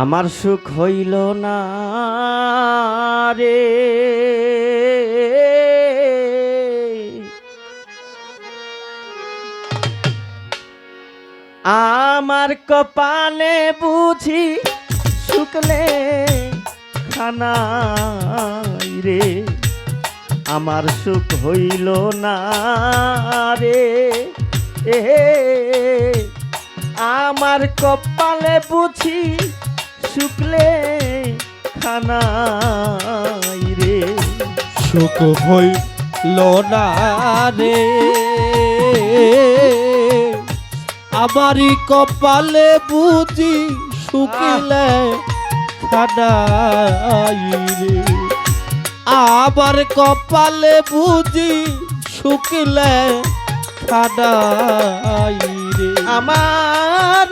আমার সুখ হইল না রে, আমার কপালে বুঝি শুকলে খানাই রে, আমার সুখ হইল না রে, আমার কপালে বুঝি শুকলে খানাই রে, সুখ হইল না রে, আমারই কপালে বুঝি শুকিলে খানাই রে, আমার কপালে বুঝি শুকিলে খানাই রে, আমার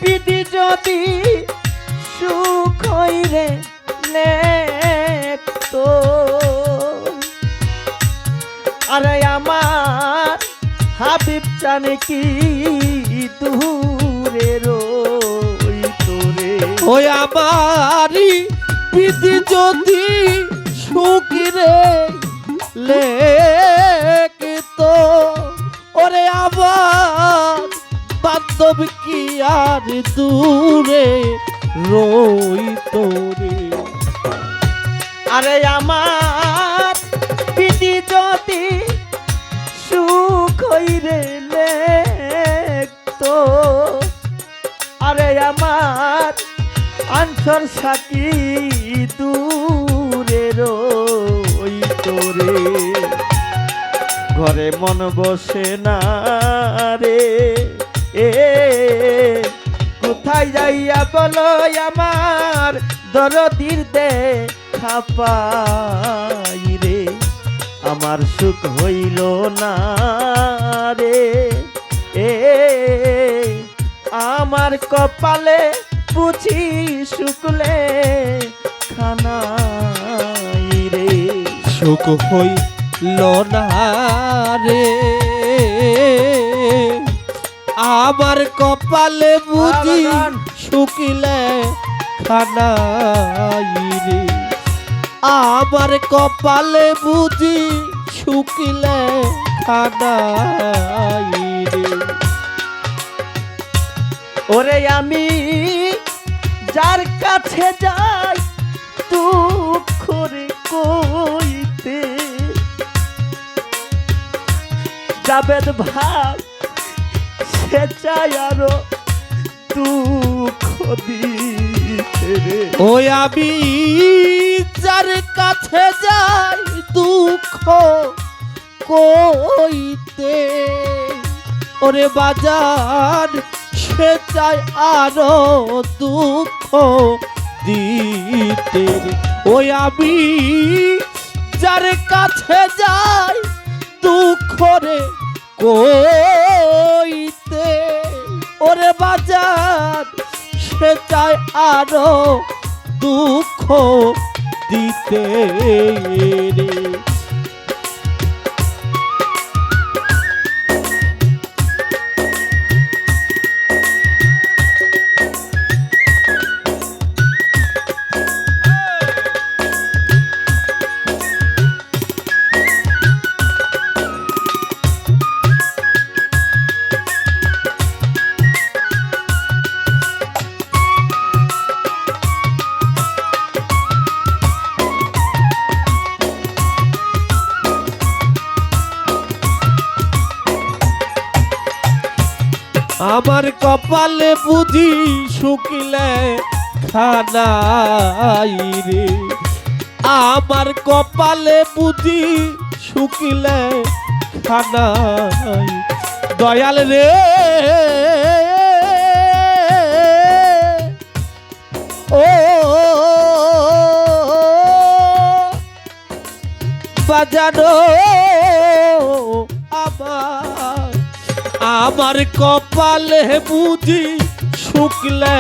পিদি যদি সুখ হইরে লেখতো, আরে আমার হাবিব জানে কি দূরে রইতো রে, ওই আমারই পিদি যদি শুকিরে লেখতো, ওরে আমার বান্ধব কি আর দূরে রইতো রে, আরে আমার পিদি যদি সুখ হইরে লেখতো, আরে আমার আনসর সাকি দূরে রইতো রে, ঘরে মন বসে না রে, কোথায় যাইয়া বলো আমার দরদির দেখা পাই রে, আমার সুখ হইল না রে, আমার কপালে বুঝি শুকলে খানাই রে, সুখ হইল না রে, আমার কপালে বুঝি শুকিলে খানাই রে, আমার কপালে বুঝি শুকিলে খানাই রে, ওরে আমি যার কাছে যাই দুঃখ রে কইতে, জাবেদ ভাই সে চাই আরো দুঃখ দিতে রে, ওই আমি যার কাছে যাই দুঃখ কইতে, ওরে বাজার সে চাই আরো দুঃখ দিতে রে, ওই আমি যার কাছে যাই দুঃখ রে কইতে, ওরে বাজার সে চাই আরো দুঃখ দিতে রে, আমার কপালে বুঝি শুকিলে খানাই রে, আমার কপালে বুঝি শুকিলে খানাই, দয়াল রে ও বাজানো আমার কপালে বুঝি শুকলে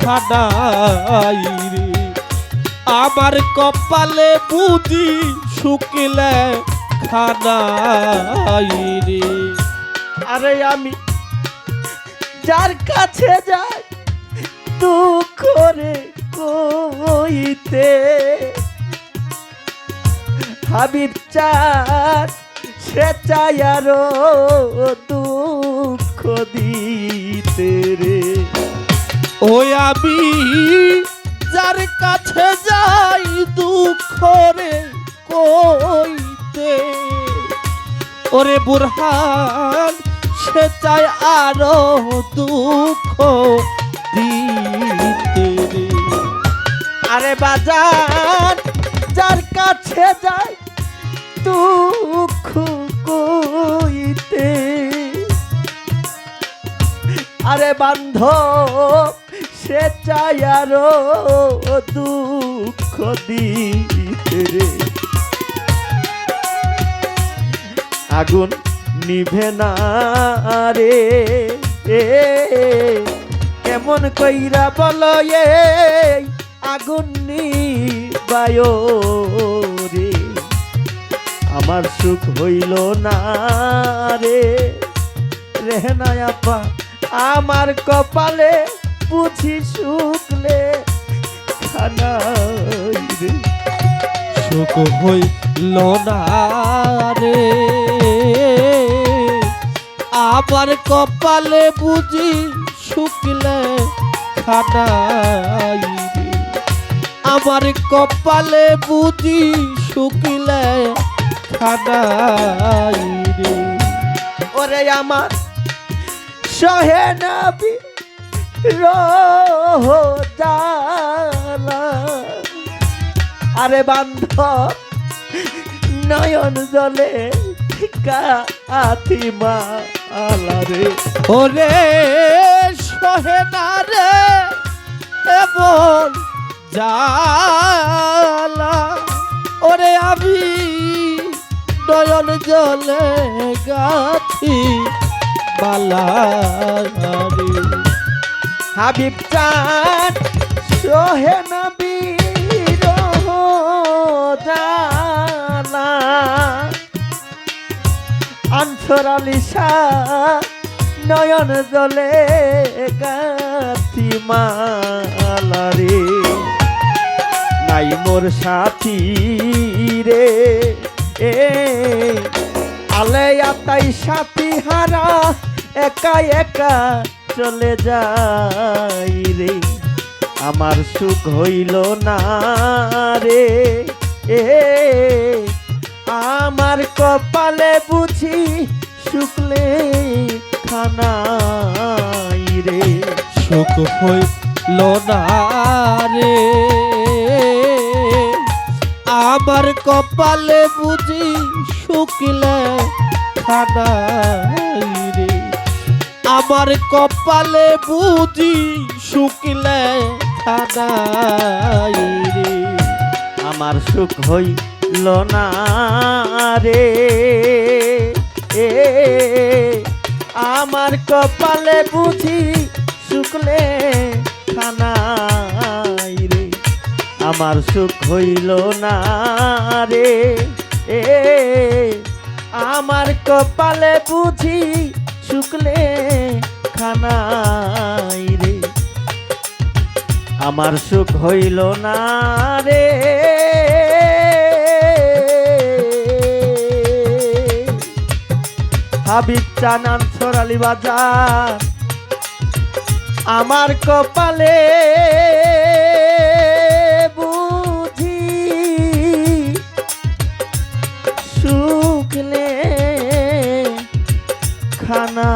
খানাই রে, আমার কপালে বুঝি শুকলে খানাই রে, আরে আমি যার কাছে যাই দুঃখ করে কইতে হাবিব চান সে চায় আরো দুঃখ দিতে রে। ওই আমি যার কাছে যাই দুঃখ রে কইতে, ওরে বুরহান সে চায় আরো দুঃখ দিতে রে। আরে বাজান যার কাছে যায় দুঃখ কইতে, আরে বান্ধব সে চায় আরো দুঃখ দিতে রে। আগুন নিভে না রে কেমন কইরা বলো এই আগুন নিবায় রে। আমার সুখ হইল না রে রেহনা আপা, আমার কপালে বুঝি শুকলে খানাই রে। সুখ হইল না রে আমার কপালে বুঝি শুকলে খানাই রে। আমার কপালে বুঝি শুকলে খানাই রে। ওরে আমার সহে নবী রোজালা, আরে বান্ধব নয়ন জলে কাথি মালা রে। ওরে সহে না রে এমন জালা, ওরে আমি নয়ন জলে গাথি বালা রে। হাবিব চান সোহে নবী রোজালা, আনসর আলিশা নয়ন জলে গাথি মালা রে। নাই মোর সাথী রে আলে আতাই সাথী হারা একা একা চলে যাই রে। আমার সুখ হইল না রে আমার কপালে বুঝি শুকলে খানাই রে। সুখ হইল না রে আমার কপালে বুঝি শুকলে খানাই রে। আমার কপালে বুঝি শুকলে খানাই রে। আমার সুখ হইল না রে আমার কপালে বুঝি শুকলে খানাই রে। আমার সুখ হইল না রে আমার কপালে বুঝি শুকলে খানাই রে। আমার সুখ হইল না রে হাবিব চান আনসর আলী বাজার, আমার কপালে বুঝি শুকলে খানা